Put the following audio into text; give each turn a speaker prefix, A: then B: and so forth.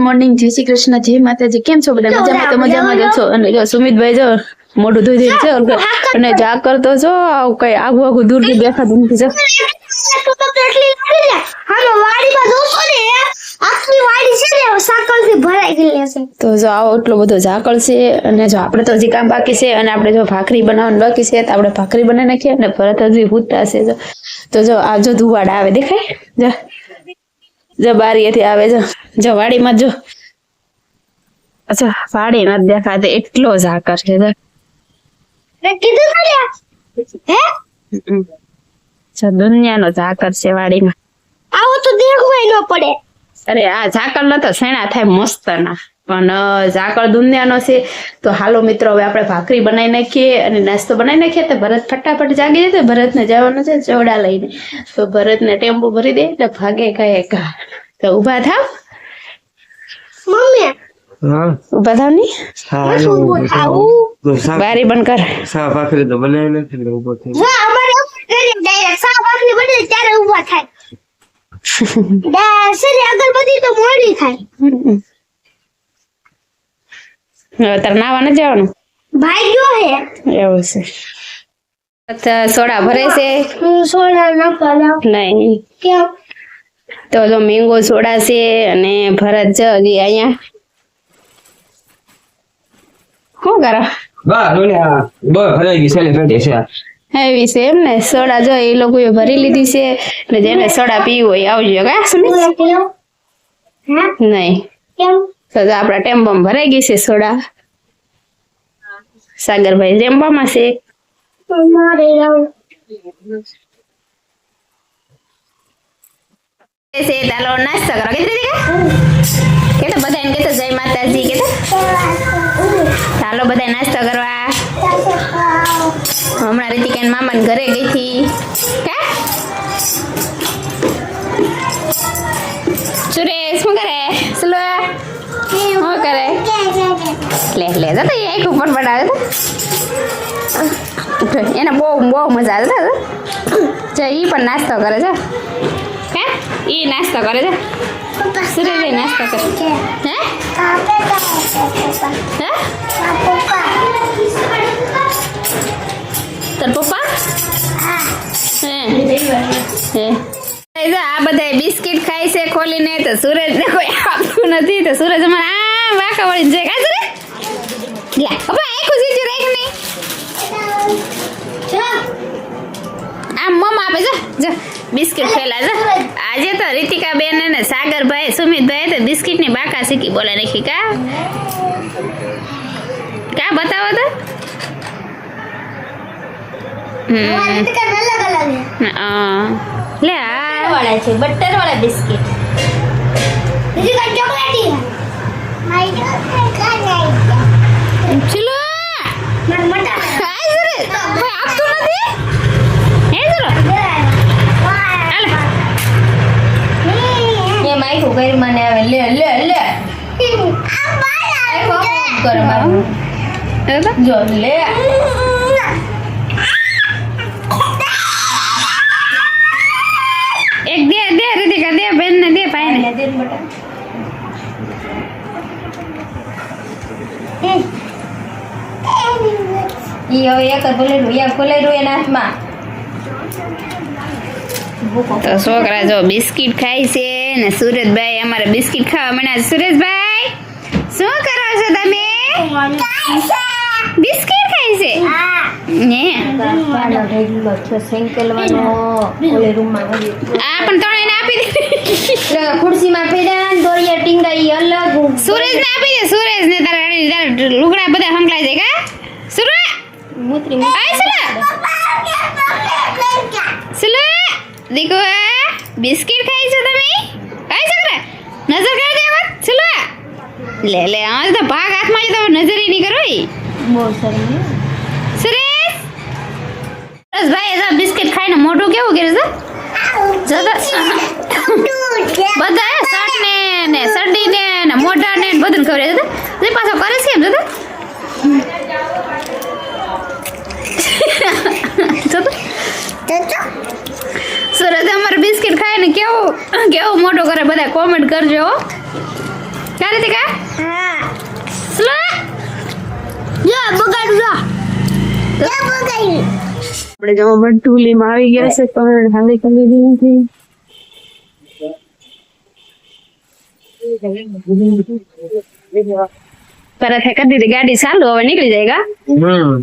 A: Morning, જય શ્રી કૃષ્ણ, જય માતાજી. કેમ છો બધા? મજામાં? તો મજામાં જ છો. અને જો સુમિતભાઈ જો મોઢું ધોઈ છે અને જા કરતો છો આવું કઈ આગું આગું દૂર દૂર દેખાતું નથી. જો તો જો આવો એટલો બધો ઝાકળ છે. અને જો આપણે તો હજી કામ બાકી છે અને આપણે જો ભાખરી બનાવવાનું બાકી છે તો આપણે ભાખરી બનાવી નાખીએ. અને ભરત હજી ભૂતતા છે. જો તો જો આ જો ધુવાડા આવે દેખાય. જો બારીએથી આવે. જો વાડીમાં જો અચ્છા વાડી નથી દેખાતી એટલો ઝાકર છે. દુનિયાનો ઝાકર છે વાડીમાં.
B: આવો તો દેખવાય ન પડે.
A: અરે આ ઝાકળ ન તો સેણા થાય મસ્ત ના, પણ ઝાકળ દુનિયાનો છે. તો હાલો મિત્રો, હવે આપણે ભાખરી બનાવી નાખીએ અને નાસ્તો બનાવી નાખીએ. તો ભરત ફટાફટ જાગી જાય. ભરતને જવાનું છે ચોડા લઈને. તો ભરતને ટેમ્પો ભરી દે એટલે ભાગે કહે કા. તો ઉભા થાવ
B: મમ્મી.
C: हाँ
A: ઉભા થાવ ની.
C: हाँ
A: બારી બંધ કર.
C: साफ आखिर तो बनाए ना फिर ऊपर थे
B: જો અમારે ડાયરેક્ટ સાવ આખરી બને ત્યારે ઊભા થાય. સરી અગરબત્તી તો મોડી થાય.
A: હવે તારે નાવા નથી જવાનું?
B: ભાઈ ગયો હે
A: એવું છે. અચ્છા સોડા ભરે છે?
B: હું સોડા ન પલાવ
A: નહીં
B: કેમ?
A: તો જો મેંગો સોડા છે અને ભરત જ હજી અહીંયા શું કરો?
C: बा लोने बो फराई सेले फेटे છે
A: એવી છે એમ ને. સોડા જો એ લોકોએ ભરી લીધી છે ને જેને સોડા પીવું હોય આવજો. કા સુમિત?
B: હા
A: નહીં
B: કેમ?
A: તો જો આપણા ટેમ્પોમાં ભરાઈ ગઈ છે સોડા. સાગરભાઈ ટેમ્પામાં છે.
B: મારે રાવ
A: ચાલો નાસ્તો કરો. કે તો બધા કે જય માતાજી કે ચાલો બધા નાસ્તો કરવા. હમણાં રીતિકા મામા ઘરે ગઈ હતી. સુરેશ શું કરે? સ્લો શું કરે? લે લે તો એક ઉપર બનાવે તો એને બહુ બહુ મજા આવે છે. ઈ પણ નાસ્તો કરે છે. હે ઈ નાસ્તો કરે છે. સુરેશ નાસ્તો કરે. હે હે તાર પપ્પા હે આ બધા બિસ્કિટ ખાય છે ખોલીને. તો સૂરજ ને કોઈ આપતું નથી. તો સૂરજ અમારે આ વાંકા વળી જાય. કા સૂરજ લે પપ્પા આખું સીધું રાખ નહીં. આમ મમ્મા આપે જો બિસ્કિટ ખેલા છે. આજે તો રીતિકા બેન અને સાગરભાઈ સુમિતભાઈ તો બિસ્કિટ ની બાકા શીખી બોલે નાખી. કા કા બતાવો તો. લે આ
B: વાળા છે બટર વાળા બિસ્કિટ. બીજી કઈ ચોકલેટી
A: ચલો
B: માર મટા
A: ખાય જરે ભાઈ આપતું નથી. હે જરો
B: એ માઈક ઉગર મને આવે. લે લે લે કર મારું જો લે.
A: એક દે દે રીતિકા દે બેન ને દે ભાઈ ને
B: દે બટા. ઈ હવે એક બોલેલું યા ખોલેલું એના હાથમાં.
A: તો છોકરા જો બિસ્કિટ ખાય છે ને સુરેશભાઈ અમારે બિસ્કિટ ખાવા મળ્યા. સુરેશભાઈ શું કરો છો તમે? બિસ્કિટ ખાય છે ને આ પણ ત્રણ એને આપી દે.
B: ખુરશીમાં પડ્યા દોરિયા ટીંગા ઈ અલગ.
A: સુરેશ ને આપી દે. સુરેશ ને તારા લુગડા બધા હંકલાય છે. કા સુરે
B: મૂત્રી
A: આય સુરે સુરે દેખો બિસ્કિટ ખાય છો તમે? કાઈ છોકરા નજર કરી દે વાત. સુલે લે લે આ તો ભાગ હાથમાં તો નજર ઈ નહીં કરો.
B: બહુ સારી.
A: સુરેશ બસ ભાઈ તો બિસ્કિટ ખાઈને મોઢું કેવું કરે છે? બધા શર્ટ ને શરડી ને મોઢા ને બધું ખબર છે. પાછો કરે છે એમ સુરત અમારે બિસ્કિટ ખાય ને કેવું કેવું મોટું કરે. બધા કોમેન્ટ કરજો. ક્યારે તે કા
B: હા
A: સ્લો
B: જા બગાડું જા બગાડી
A: આપણે જો મઢુલીમાં આવી ગયા છે પણ હાલી કરી દીધી નથી પરત કરી દીધી ગાડી ચાલુ હવે નીકળી જાયગા